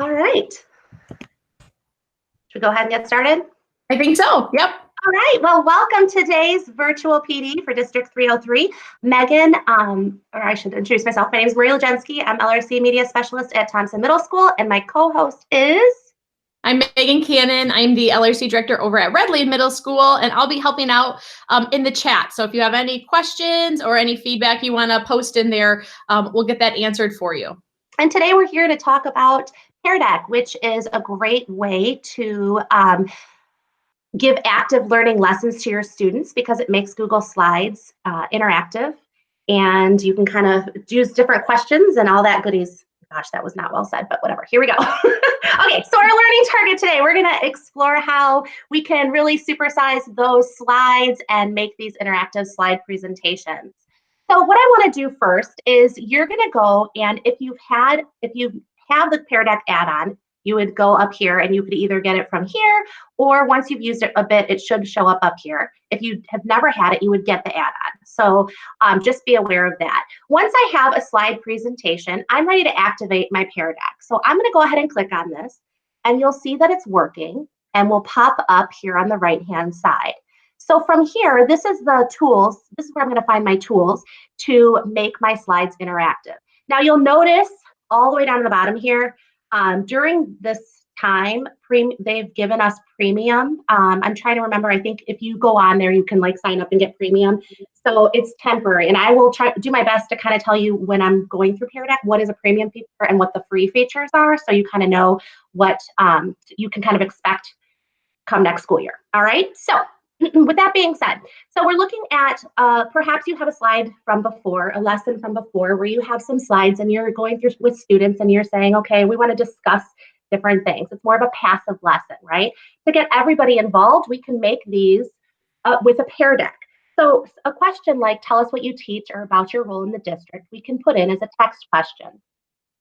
All right. Should we go ahead and get started? I think so. Yep. All right. Well, welcome to today's virtual PD for District 303. Meghan, or I should introduce myself. My name is Legenski. I'm LRC Media Specialist at Thompson Middle School, and my co-host is... I'm Meghan Cannon. I'm the LRC Director over at Redley Middle School, and I'll be helping out in the chat. So if you have any questions or any feedback you want to post in there, we'll get that answered for you. And today we're here to talk about Peridot, which is a great way to give active learning lessons to your students because it makes Google Slides interactive, and you can kind of use different questions and all that goodies. Gosh, that was not well said, but whatever. Here we go. Okay, so our learning target today, we're going to explore how we can really supersize those slides and make these interactive slide presentations. So what I want to do first is you're going to go, and if you have the Peridot add-on, you would go up here and you could either get it from here, or once you've used it a bit, it should show up here. If you have never had it, you would get the add-on. So just be aware of that. Once I have a slide presentation, I'm ready to activate my Peridot. So I'm going to go ahead and click on this, and you'll see that it's working and will pop up here on the right-hand side. So from here, this is the tools. This is where I'm going to find my tools to make my slides interactive. Now you'll notice all the way down to the bottom here, during this time, they've given us premium. I'm trying to remember, I think if you go on there, you can like sign up and get premium. So it's temporary, and I will try to do my best to kind of tell you when I'm going through Peridot, what is a premium feature and what the free features are, so you kind of know what you can kind of expect come next school year. All right, so with that being said, so we're looking at perhaps you have a slide from before, a lesson from before, where you have some slides and you're going through with students and you're saying, okay, we want to discuss different things. It's more of a passive lesson, right? To get everybody involved, we can make these with a Peridot. So a question like, tell us what you teach or about your role in the district, we can put in as a text question.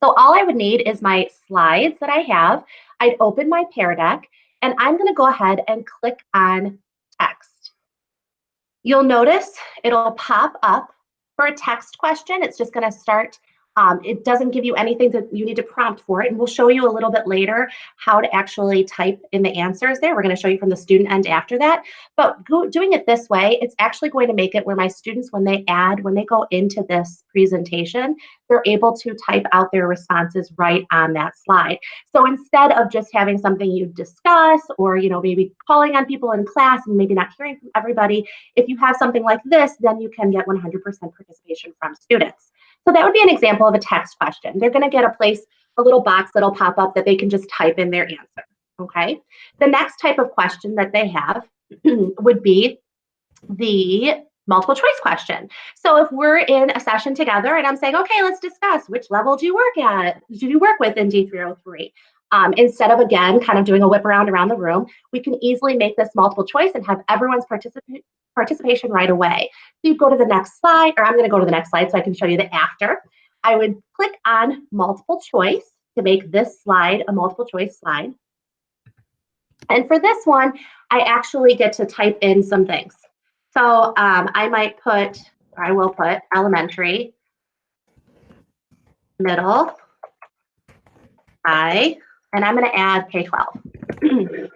So all I would need is my slides that I have. I'd open my Peridot, and I'm going to go ahead and click on text. You'll notice it'll pop up for a text question. It's just going to start. It doesn't give you anything that you need to prompt for it, and we'll show you a little bit later how to actually type in the answers there. We're going to show you from the student end after that. But doing it this way, it's actually going to make it where my students, when they go into this presentation, they're able to type out their responses right on that slide. So instead of just having something you discuss, or maybe calling on people in class and maybe not hearing from everybody, if you have something like this, then you can get 100% participation from students. So that would be an example of a text question. They're going to get a little box that'll pop up that they can just type in their answer. Okay. The next type of question that they have would be the multiple choice question. So if we're in a session together and I'm saying, okay, let's discuss which level do you work with in D303? Instead of, again, kind of doing a whip around the room, we can easily make this multiple choice and have everyone's participation right away. So you go to the next slide, or I'm going to go to the next slide so I can show you the after. I would click on multiple choice to make this slide a multiple choice slide. And for this one, I actually get to type in some things. So I will put elementary, middle, high, and I'm going to add K-12.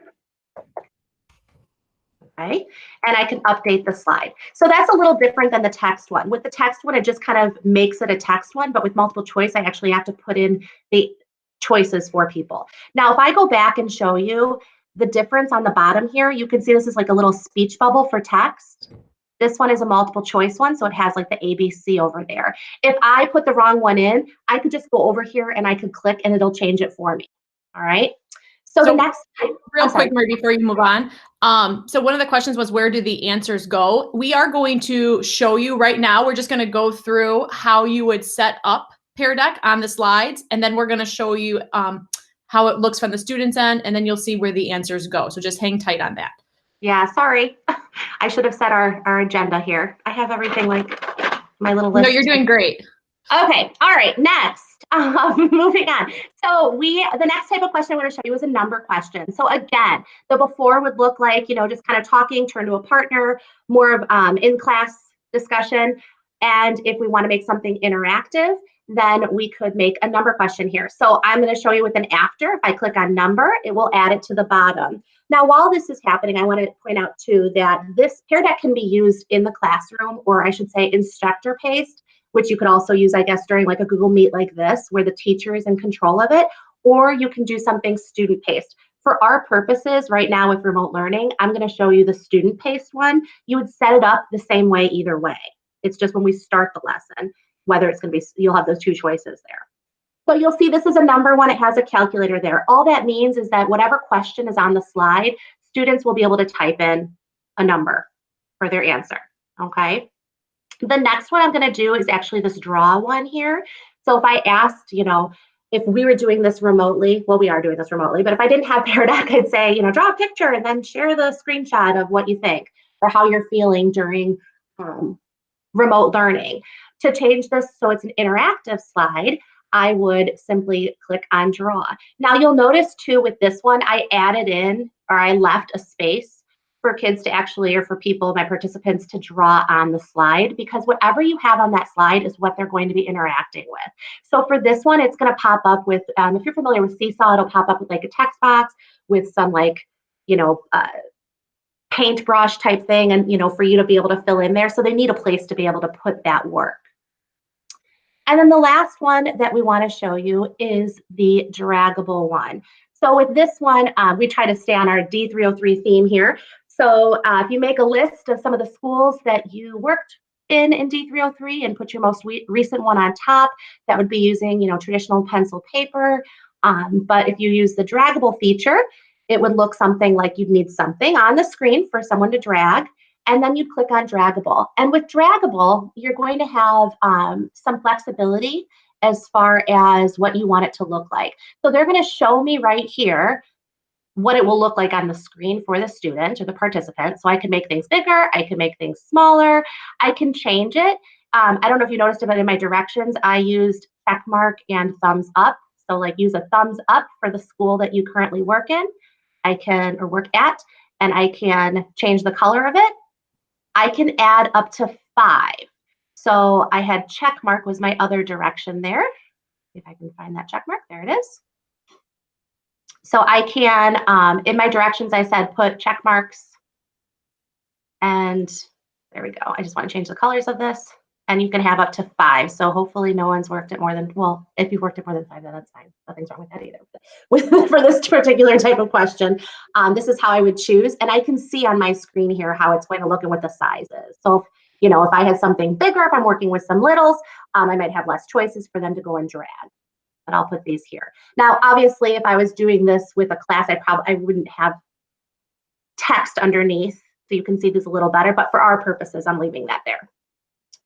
Okay, and I can update the slide. So that's a little different than the text one. With the text one, it just kind of makes it a text one, but with multiple choice, I actually have to put in the choices for people. Now, if I go back and show you the difference on the bottom here, you can see this is like a little speech bubble for text. This one is a multiple choice one, so it has like the ABC over there. If I put the wrong one in, I could just go over here and I could click and it'll change it for me. All right. So the next, real quick, Mary, before you move on. So one of the questions was, where do the answers go? We are going to show you right now. We're just going to go through how you would set up Peridot on the slides, and then we're going to show you how it looks from the student's end, and then you'll see where the answers go. So just hang tight on that. Yeah, sorry. I should have set our agenda here. I have everything like my little list. No, you're doing great. Okay, all right, next. Moving on. So the next type of question I want to show you is a number question. So again, the before would look like, just kind of talking, turn to a partner, more of in-class discussion. And if we want to make something interactive, then we could make a number question here. So I'm going to show you with an after. If I click on number, it will add it to the bottom. Now, while this is happening, I want to point out too that this Pear Deck can be used in the classroom, or I should say instructor paced, which you could also use, I guess, during like a Google Meet like this, where the teacher is in control of it, or you can do something student paced. For our purposes right now with remote learning, I'm going to show you the student paced one. You would set it up the same way either way. It's just when we start the lesson, whether it's going to be, you'll have those two choices there. So you'll see this is a number one. It has a calculator there. All that means is that whatever question is on the slide, students will be able to type in a number for their answer, okay? The next one I'm going to do is actually this draw one here. So if I asked, you know, if we were doing this remotely, well, we are doing this remotely, but if I didn't have Pear Deck, I'd say, you know, draw a picture and then share the screenshot of what you think or how you're feeling during remote learning. To change this so it's an interactive slide, I would simply click on draw. Now you'll notice too with this one, I added in, or I left a space for kids to actually, or for people, my participants, to draw on the slide, because whatever you have on that slide is what they're going to be interacting with. So for this one, it's going to pop up with, if you're familiar with Seesaw, it'll pop up with like a text box with some like, you know, paintbrush type thing, and you know, for you to be able to fill in there. So they need a place to be able to put that work. And then the last one that we want to show you is the draggable one. So with this one, we try to stay on our D303 theme here. So if you make a list of some of the schools that you worked in D303 and put your most recent one on top, that would be using, you know, traditional pencil paper. But if you use the draggable feature, it would look something like you'd need something on the screen for someone to drag, and then you'd click on draggable. And with draggable, you're going to have some flexibility as far as what you want it to look like. So they're going to show me right here what it will look like on the screen for the student or the participant. So I can make things bigger, I can make things smaller, I can change it. I don't know if you noticed it, but in my directions, I used check mark and thumbs up. So like use a thumbs up for the school that you currently work in, or work at, and I can change the color of it. I can add up to 5. So I had check mark was my other direction there. If I can find that check mark, there it is. So I can, in my directions, I said put check marks, and there we go. I just want to change the colors of this, and you can have up to 5. So hopefully no one's worked at more than, well, if you've worked at more than 5, then that's fine. Nothing's wrong with that either. For this particular type of question, this is how I would choose. And I can see on my screen here how it's going to look and what the size is. So, if, you know, if I had something bigger, if I'm working with some littles, I might have less choices for them to go and drag. But I'll put these here. Now, obviously, if I was doing this with a class, I wouldn't have text underneath, so you can see this a little better. But for our purposes, I'm leaving that there.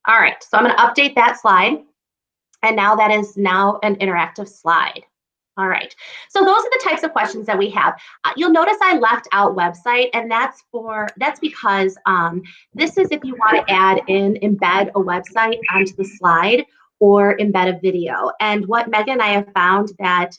All right, so I'm going to update that slide, and now that is now an interactive slide. All right, so those are the types of questions that we have. You'll notice I left out website, and that's because this is if you want to embed a website onto the slide or embed a video. And what Meghan and I have found that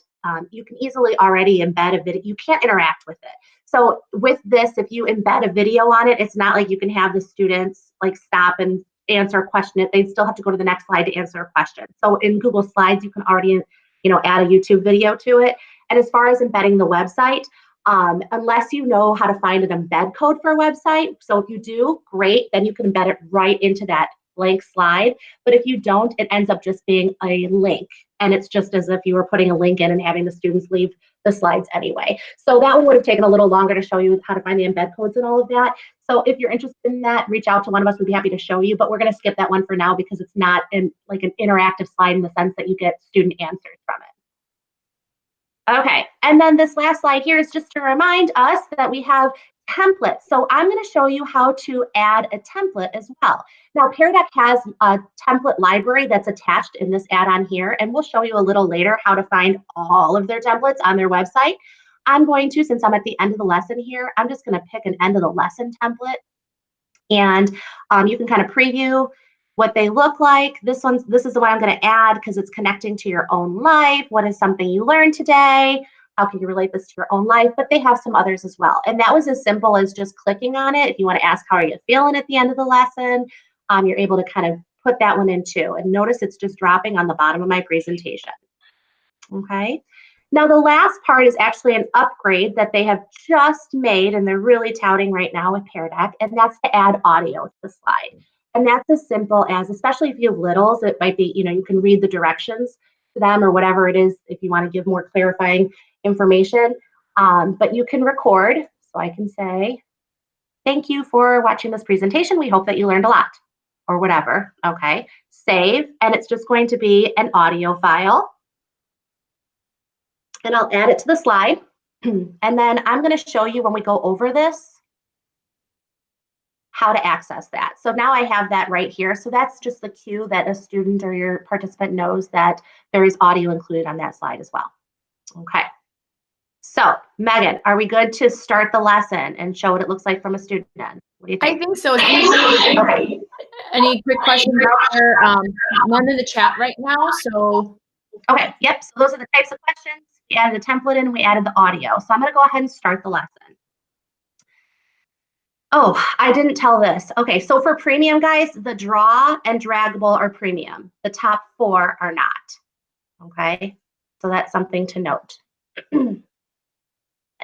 you can easily already embed a video. You can't interact with it. So with this, if you embed a video on it, it's not like you can have the students like stop and answer a question. They still have to go to the next slide to answer a question. So in Google Slides, you can already, you know, add a YouTube video to it. And as far as embedding the website, unless you know how to find an embed code for a website, so if you do, great, then you can embed it right into that blank slide. But if you don't, it ends up just being a link. And it's just as if you were putting a link in and having the students leave the slides anyway. So that one would have taken a little longer to show you how to find the embed codes and all of that. So if you're interested in that, reach out to one of us. We'd be happy to show you, but we're going to skip that one for now because it's not like an interactive slide in the sense that you get student answers from it. Okay, and then this last slide here is just to remind us that we have templates. So I'm going to show you how to add a template as well. Now, Pear Deck has a template library that's attached in this add-on here, and we'll show you a little later how to find all of their templates on their website. I'm going to, since I'm at the end of the lesson here, I'm just going to pick an end of the lesson template, and you can kind of preview what they look like. This is the one I'm going to add because it's connecting to your own life. What is something you learned today? How can you relate this to your own life? But they have some others as well. And that was as simple as just clicking on it. If you want to ask how are you feeling at the end of the lesson, you're able to kind of put that one in too. And notice it's just dropping on the bottom of my presentation. Okay. Now the last part is actually an upgrade that they have just made and they're really touting right now with Pear Deck, and that's to add audio to the slide. And that's as simple as, especially if you have littles, it might be, you can read the directions to them or whatever it is if you want to give more clarifying information. But you can record. So I can say, thank you for watching this presentation. We hope that you learned a lot or whatever. Okay. Save. And it's just going to be an audio file. And I'll add it to the slide. And then I'm going to show you when we go over this how to access that. So now I have that right here. So that's just the cue that a student or your participant knows that there is audio included on that slide as well. Okay. So Megan, are we good to start the lesson and show what it looks like from a student end? What do you think? I think so. Okay. Any quick questions out there? None in the chat right now. So. Okay. Yep. So those are the types of questions. We added a template in, we added the audio. So I'm going to go ahead and start the lesson. Oh, I didn't tell this. Okay, so for premium, guys, the draw and draggable are premium. The top 4 are not. Okay, so that's something to note.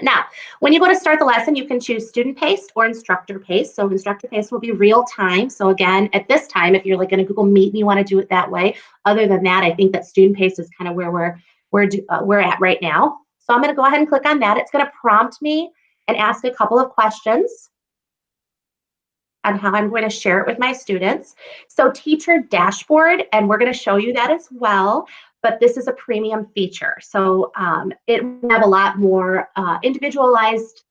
Now, when you go to start the lesson, you can choose student paced or instructor paced. So instructor paced will be real time. So again, at this time, if you're like in a Google Meet and you want to do it that way, other than that, I think that student paced is kind of where we're at right now. So I'm going to go ahead and click on that. It's going to prompt me and ask a couple of questions on how I'm going to share it with my students. So teacher dashboard, and we're going to show you that as well, but this is a premium feature. So it will have a lot more individualized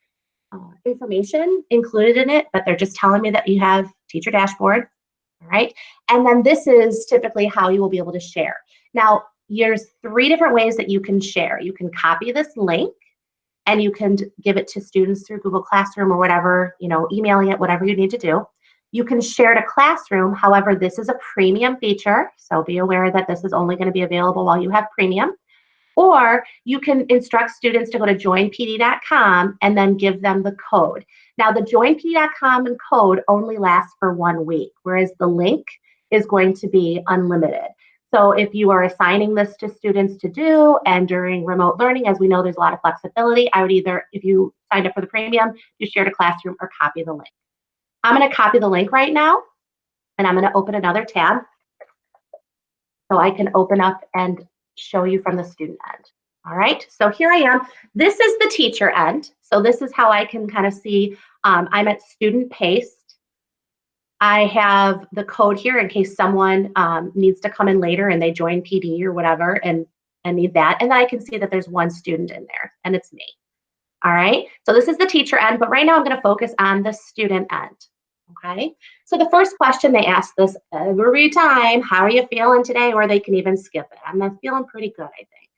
information included in it, but they're just telling me that you have teacher dashboard, all right? And then this is typically how you will be able to share. Now, there's 3 different ways that you can share. You can copy this link, and you can give it to students through Google Classroom or whatever, emailing it, whatever you need to do. You can share to Classroom. However, this is a premium feature, so be aware that this is only going to be available while you have premium. Or you can instruct students to go to joinpd.com and then give them the code. Now, the joinpd.com and code only lasts for 1 week, whereas the link is going to be unlimited. So if you are assigning this to students to do, and during remote learning, as we know, there's a lot of flexibility, I would either, if you signed up for the premium, you share to Classroom or copy the link. I'm going to copy the link right now, and I'm going to open another tab so I can open up and show you from the student end. All right, so here I am. This is the teacher end. So this is how I can kind of see I'm at student paced. I have the code here in case someone needs to come in later and they join PD or whatever and need that. And then I can see that there's 1 student in there, and it's me. All right, so this is the teacher end, but right now I'm going to focus on the student end. Okay, so the first question they ask this every time, how are you feeling today? Or they can even skip it. I'm feeling pretty good, I think.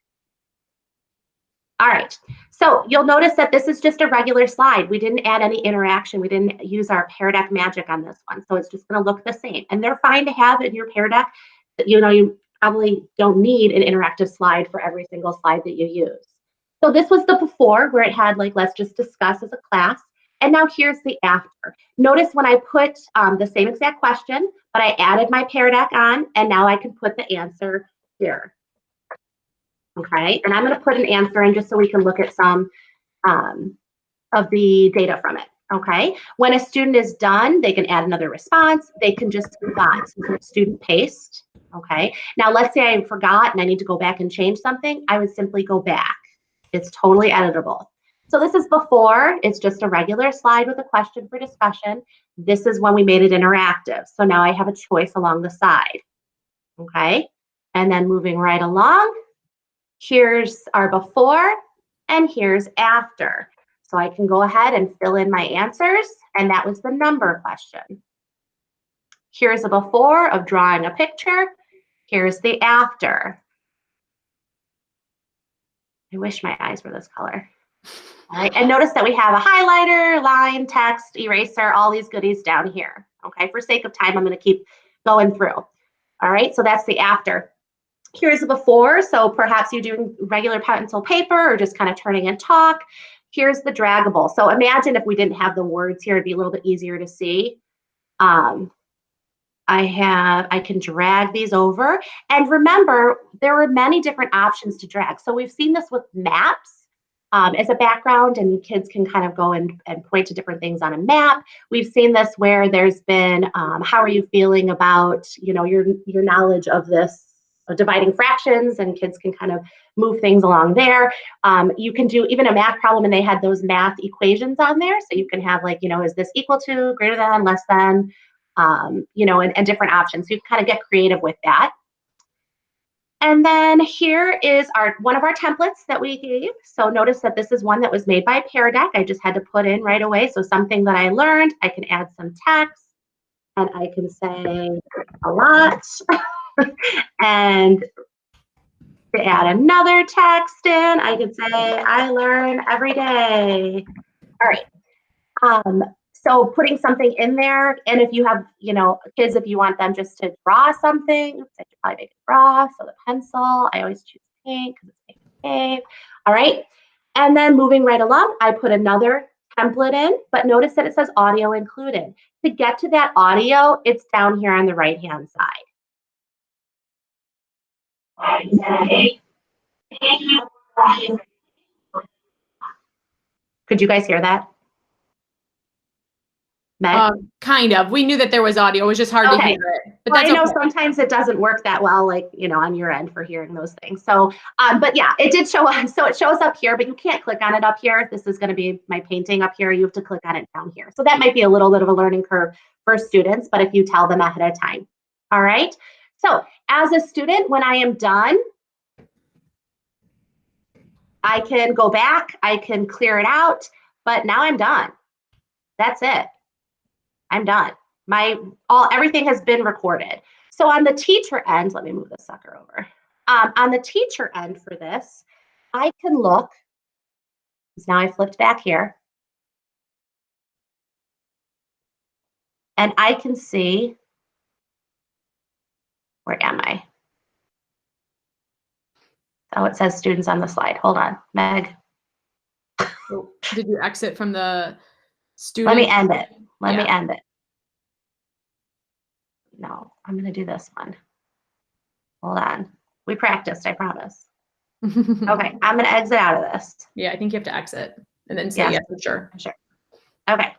All right, so you'll notice that this is just a regular slide. We didn't add any interaction. We didn't use our Pear Deck magic on this one. So it's just going to look the same. And they're fine to have in your Pear Deck. You probably don't need an interactive slide for every single slide that you use. So this was the before, where it had like, let's just discuss as a class. And now here's the after. Notice when I put the same exact question, but I added my Pear Deck on, and now I can put the answer here. Okay, and I'm going to put an answer in just so we can look at some of the data from it. Okay, when a student is done, they can add another response. They can just move on. So it's student paced. Okay, now let's say I forgot and I need to go back and change something. I would simply go back. It's totally editable. So this is before. It's just a regular slide with a question for discussion. This is when we made it interactive. So now I have a choice along the side. Okay, and then moving right along. Here's our before, and here's after. So I can go ahead and fill in my answers, and that was the number question. Here's a before of drawing a picture. Here's the after. I wish my eyes were this color. All right, and notice that we have a highlighter, line, text, eraser, all these goodies down here. Okay, for sake of time, I'm going to keep going through. All right, so that's the after. Here's the before, so perhaps you're doing regular pencil paper or just kind of turning in talk. Here's the draggable. So imagine if we didn't have the words here, it'd be a little bit easier to see. I can drag these over. And remember, there are many different options to drag. So we've seen this with maps as a background, and kids can kind of go and point to different things on a map. We've seen this where there's been, how are you feeling about, your knowledge of this, of dividing fractions, and kids can kind of move things along there. You can do even a math problem, and they had those math equations on there. So you can have like, is this equal to, greater than, less than, and different options. So you can kind of get creative with that. And then here is one of our templates that we gave. So notice that this is one that was made by Peridot. I just had to put in right away. So something that I learned, I can add some text, and I can say a lot. And to add another text in, I could say I learn every day. All right. So putting something in there, and if you have, kids, if you want them just to draw something, I should probably make it draw. So the pencil, I always choose pink because it's pink. All right. And then moving right along, I put another template in, but notice that it says audio included. To get to that audio, it's down here on the right-hand side. Could you guys hear that? Kind of. We knew that there was audio. It was just hard to hear it. But well, I know sometimes it doesn't work that well, like, on your end for hearing those things. So, but yeah, it did show up. So it shows up here, but you can't click on it up here. This is going to be my painting up here. You have to click on it down here. So that might be a little bit of a learning curve for students, but if you tell them ahead of time. All right. So as a student, when I am done, I can go back, I can clear it out, but now I'm done. That's it. I'm done. Everything has been recorded. So on the teacher end, let me move this sucker over. On the teacher end for this, I can look, because now I flipped back here, and I can see, where am I? Oh, it says students on the slide. Hold on, Meg. Did you exit from the student? Let me end it. Let me end it. No, I'm going to do this one. Hold on. We practiced, I promise. Okay, I'm going to exit out of this. Yeah, I think you have to exit and then say yes for sure. Sure. Okay.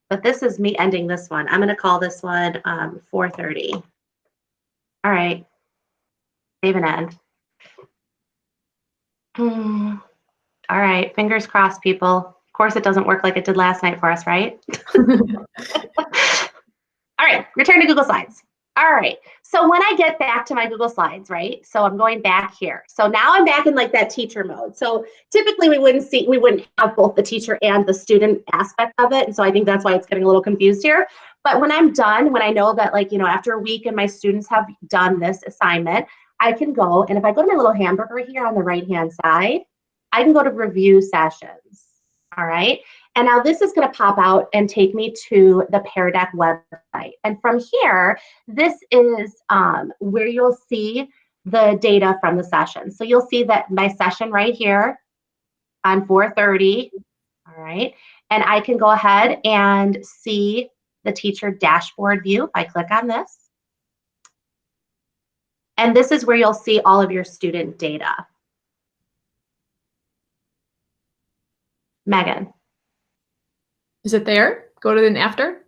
But this is me ending this one. I'm going to call this one 4:30. All right. Save and end. All right. Fingers crossed, people. Of course, it doesn't work like it did last night for us, right? All right. Return to Google Slides. All right. So when I get back to my Google Slides, right? So I'm going back here. So now I'm back in like that teacher mode. So typically we wouldn't have both the teacher and the student aspect of it. And so I think that's why it's getting a little confused here. But when I'm done, when I know that after a week and my students have done this assignment, I can go, and if I go to my little hamburger here on the right-hand side, I can go to review sessions. All right. And now this is going to pop out and take me to the Peridot website. And from here, this is where you'll see the data from the session. So you'll see that my session right here on 4:30. All right. And I can go ahead and see the teacher dashboard view if I click on this. And this is where you'll see all of your student data. Megan. Is it there? Go to the after.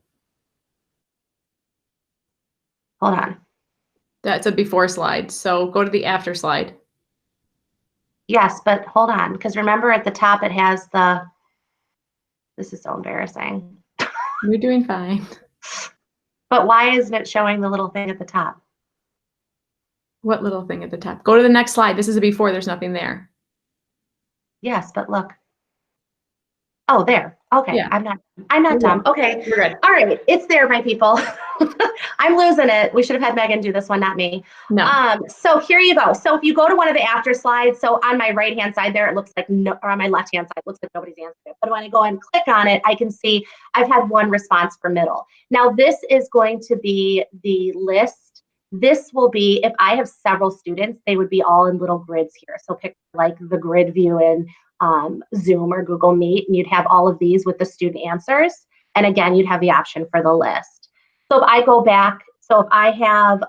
Hold on. That's a before slide. So go to the after slide. Yes, but hold on, because remember at the top it has this is so embarrassing. You're doing fine. But why isn't it showing the little thing at the top? What little thing at the top? Go to the next slide. This is a before, there's nothing there. Yes, but look. Oh, there. Okay, yeah. I'm not dumb. Okay, you're good. All right, it's there, my people. I'm losing it. We should have had Megan do this one, not me. No. So here you go. So if you go to one of the after slides, so on my right-hand side there, it looks like no, or on my left-hand side, it looks like nobody's answered it. But when I go and click on it, I can see I've had one response for middle. Now this is going to be the list. This will be, if I have several students, they would be all in little grids here. So pick like the grid view in Zoom or Google Meet, and you'd have all of these with the student answers. And again, you'd have the option for the list. So if I go back, so if I have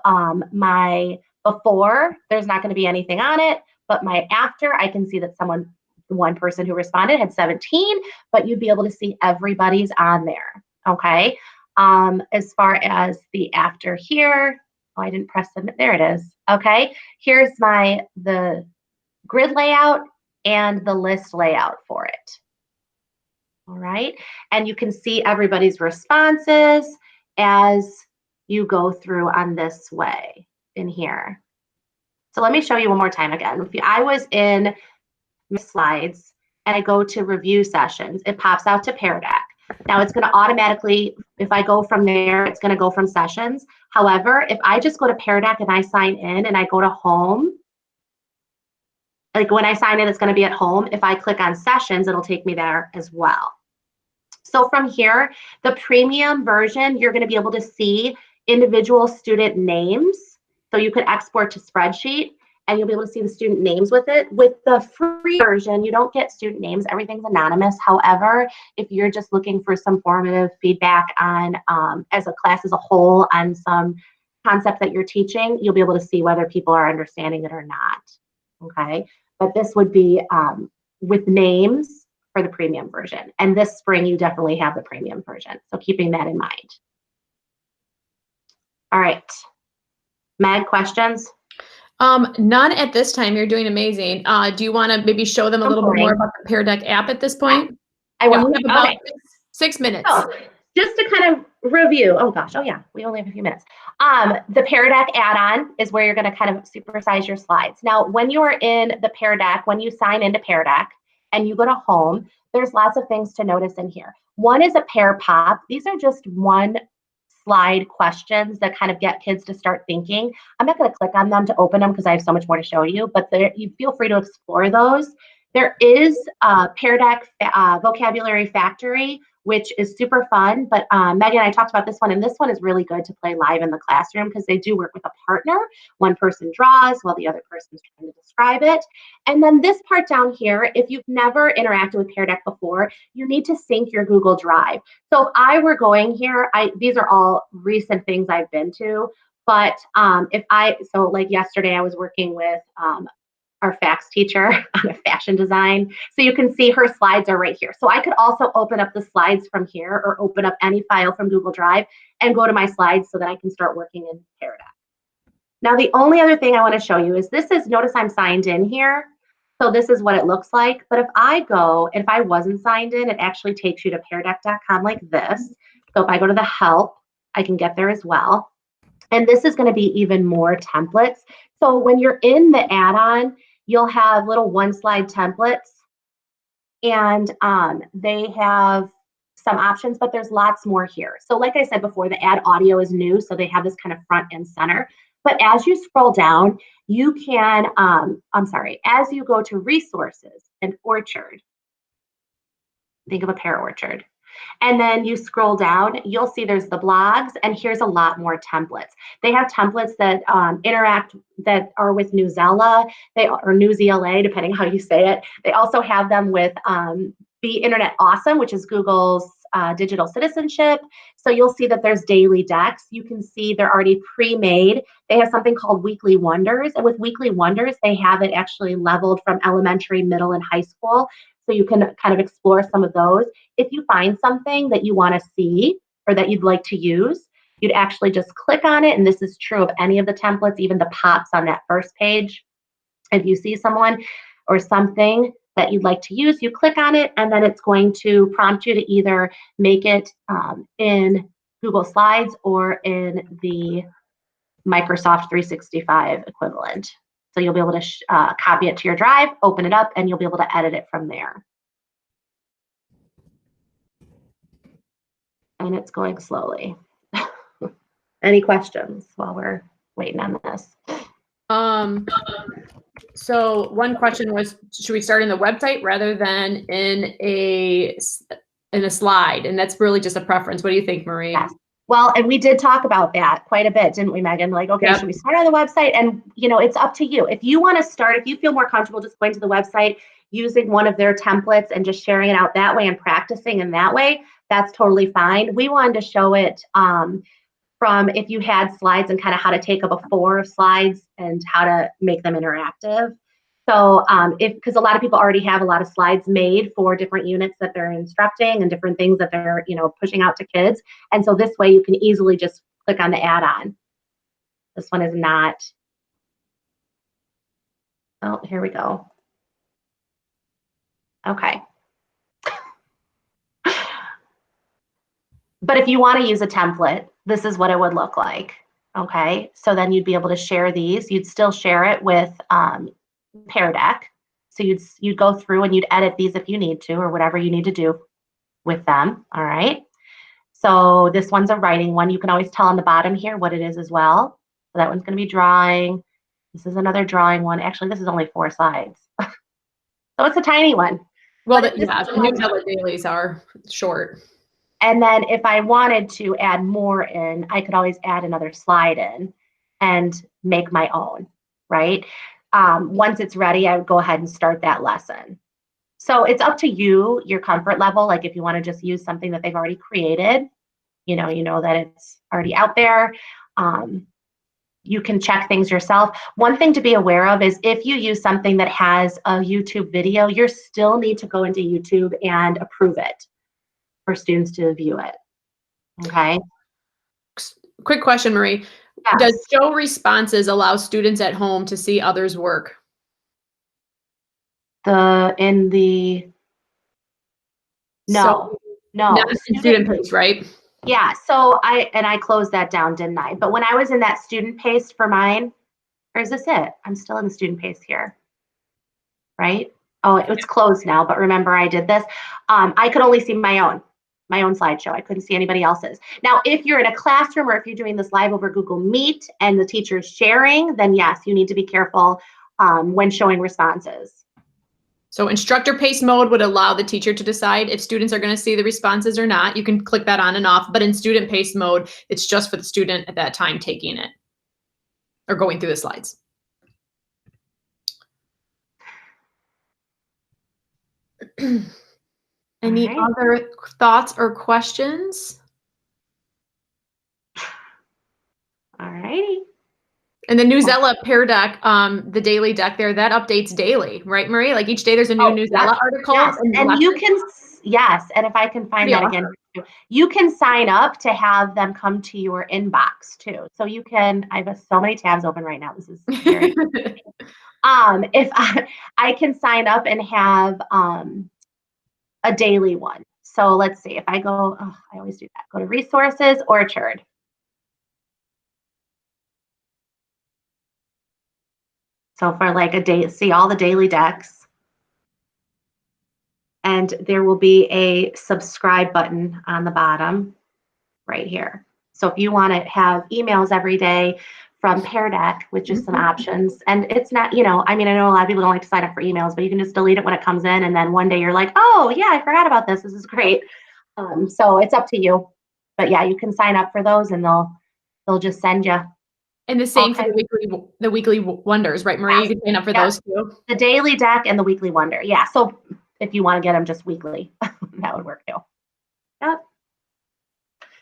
my before, there's not going to be anything on it, but my after, I can see that one person who responded had 17, but you'd be able to see everybody's on there, okay? As far as the after here, oh, I didn't press submit, there it is, okay? Here's the grid layout and the list layout for it. All right, and you can see everybody's responses as you go through on this way in here. So let me show you one more time again. If I was in my slides and I go to review sessions, it pops out to Peridot. Now it's going to automatically, if I go from there, it's going to go from sessions. However, if I just go to Peridot and I sign in and I go to home, like when I sign in, it's going to be at home. If I click on sessions, it'll take me there as well. So from here, the premium version, you're going to be able to see individual student names. So you could export to spreadsheet and you'll be able to see the student names with it. With the free version, you don't get student names. Everything's anonymous. However, if you're just looking for some formative feedback on, as a class as a whole, on some concept that you're teaching, you'll be able to see whether people are understanding it or not. Okay, but this would be with names for the premium version. And this spring, you definitely have the premium version. So keeping that in mind. All right. Meg, questions? None at this time. You're doing amazing. Do you want to maybe show them a little bit more about the Pear Deck app at this point? I will. And we have about 6 minutes. So, just to kind of review, oh gosh, oh yeah, we only have a few minutes. The Pear Deck add-on is where you're going to kind of supersize your slides. Now, when you're in the Pear Deck, when you sign into Pear Deck and you go to home, there's lots of things to notice in here. One is a pair pop. These are just one slide questions that kind of get kids to start thinking. I'm not going to click on them to open them because I have so much more to show you, but you feel free to explore those. There is Pear Deck Vocabulary Factory, which is super fun. But Megan and I talked about this one, and this one is really good to play live in the classroom because they do work with a partner. One person draws while the other person is trying to describe it. And then this part down here, if you've never interacted with Pear Deck before, you need to sync your Google Drive. So if I were going here, these are all recent things I've been to. But so like yesterday, I was working with our FACS teacher on a fashion design. So you can see her slides are right here. So I could also open up the slides from here or open up any file from Google Drive and go to my slides so that I can start working in Peridot. Now, the only other thing I want to show you is notice I'm signed in here. So this is what it looks like. But if I wasn't signed in, it actually takes you to peridot.com like this. So if I go to the help, I can get there as well. And this is going to be even more templates. So when you're in the add-on, you'll have little one-slide templates, and they have some options, but there's lots more here. So like I said before, the add audio is new, so they have this kind of front and center. But as you scroll down, you can, as you go to resources and orchard, think of a pear orchard. And then you scroll down, you'll see there's the blogs, and here's a lot more templates. They have templates that that are with Newsela, or Newsela, depending how you say it. They also have them with Be Internet Awesome, which is Google's digital citizenship. So you'll see that there's daily decks. You can see they're already pre-made. They have something called Weekly Wonders. And with Weekly Wonders, they have it actually leveled from elementary, middle, and high school. So you can kind of explore some of those. If you find something that you want to see or that you'd like to use, you'd actually just click on it. And this is true of any of the templates, even the pops on that first page. If you see someone or something that you'd like to use, you click on it, and then it's going to prompt you to either make it in Google Slides or in the Microsoft 365 equivalent. So you'll be able to copy it to your drive, open it up, and you'll be able to edit it from there. And it's going slowly. Any questions while we're waiting on this? So one question was, should we start in the website rather than in a slide? And that's really just a preference. What do you think, Marie? Yes. Well, and we did talk about that quite a bit, didn't we, Megan? Like, okay, Should we start on the website? And, it's up to you. If you want to start, if you feel more comfortable just going to the website, using one of their templates and just sharing it out that way and practicing in that way, that's totally fine. We wanted to show it from if you had slides and kind of how to take a before of slides and how to make them interactive. So because a lot of people already have a lot of slides made for different units that they're instructing and different things that they're, pushing out to kids. And so this way you can easily just click on the add-on. This one is not. Oh, here we go. Okay. But if you want to use a template, this is what it would look like. Okay, so then you'd be able to share these. You'd still share it with Pear Deck. So you'd go through and you'd edit these if you need to, or whatever you need to do with them. All right. So this one's a writing one. You can always tell on the bottom here what it is as well. So that one's going to be drawing. This is another drawing one. Actually, this is only 4 slides. So it's a tiny one. Well, the newsletter dailies are short. And then if I wanted to add more in, I could always add another slide in and make my own, right? Once it's ready, I would go ahead and start that lesson. So it's up to you, your comfort level. Like if you want to just use something that they've already created, you know that it's already out there. You can check things yourself. One thing to be aware of is if you use something that has a YouTube video, you still need to go into YouTube and approve it for students to view it. Okay. Quick question, Marie. Yes. Does show responses allow students at home to see others' work? No. Not in student pace, right? Yeah. So I closed that down, didn't I? But when I was in that student pace for mine, or is this it? I'm still in the student pace here, right? Oh, it's closed now. But remember, I did this. I could only see my own slideshow. I couldn't see anybody else's. Now, if you're in a classroom or if you're doing this live over Google Meet and the teacher is sharing, then yes, you need to be careful when showing responses. So instructor pace mode would allow the teacher to decide if students are going to see the responses or not. You can click that on and off, but in student pace mode, it's just for the student at that time taking it or going through the slides. Any other thoughts or questions? All righty. And the Newsella Pear Deck, the daily deck there, that updates daily, right, Marie? Like each day there's a new Newsella article. Yes. And you can, and if I can find that again, you can sign up to have them come to your inbox too. So you can, I have so many tabs open right now. This is very if I can sign up and have a daily one. So let's see if I go, I always do that. Go to resources, Orchard. So for like a day, see all the daily decks. And there will be a subscribe button on the bottom right here. So if you want to have emails every day from Pear Deck with just some options, and it's not, I know a lot of people don't like to sign up for emails, but you can just delete it when it comes in. And then one day you're like, oh yeah, I forgot about this. This is great. So it's up to you. But yeah, you can sign up for those and they'll just send you. And the same for the weekly wonders, right, Marie? Yes. You can sign up for those too. The daily deck and the weekly wonder. Yeah. So if you want to get them just weekly, that would work too. Yep.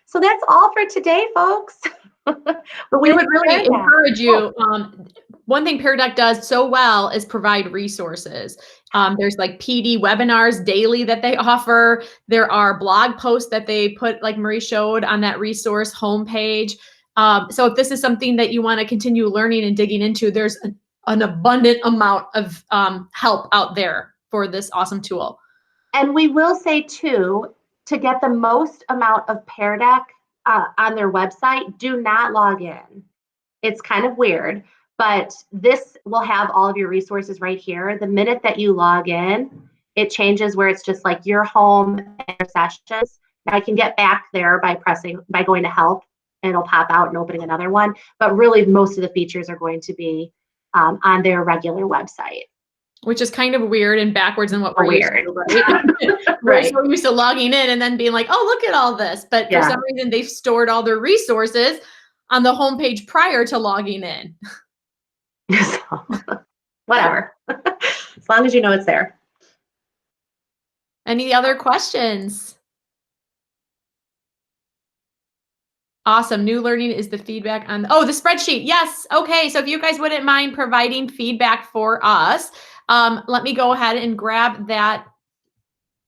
So that's all for today, folks. We would really encourage you. One thing Pear Deck does so well is provide resources. There's like PD webinars daily that they offer. There are blog posts that they put, like Marie showed, on that resource homepage. So if this is something that you want to continue learning and digging into, there's an abundant amount of help out there for this awesome tool. And we will say too, to get the most amount of Pear Deck on their website, do not log in. It's kind of weird, but this will have all of your resources right here. The minute that you log in, it changes where it's just like your home and your sessions. Now I can get back there by going to help, and it'll pop out and opening another one. But really, most of the features are going to be on their regular website. Which is kind of weird and backwards in what we're used to, right? We're so used to logging in and then being like, oh, look at all this. But for some reason, they've stored all their resources on the homepage prior to logging in. So, whatever. As long as you know it's there. Any other questions? Awesome. New learning is the feedback on, oh, the spreadsheet. Yes. Okay. So if you guys wouldn't mind providing feedback for us, let me go ahead and grab that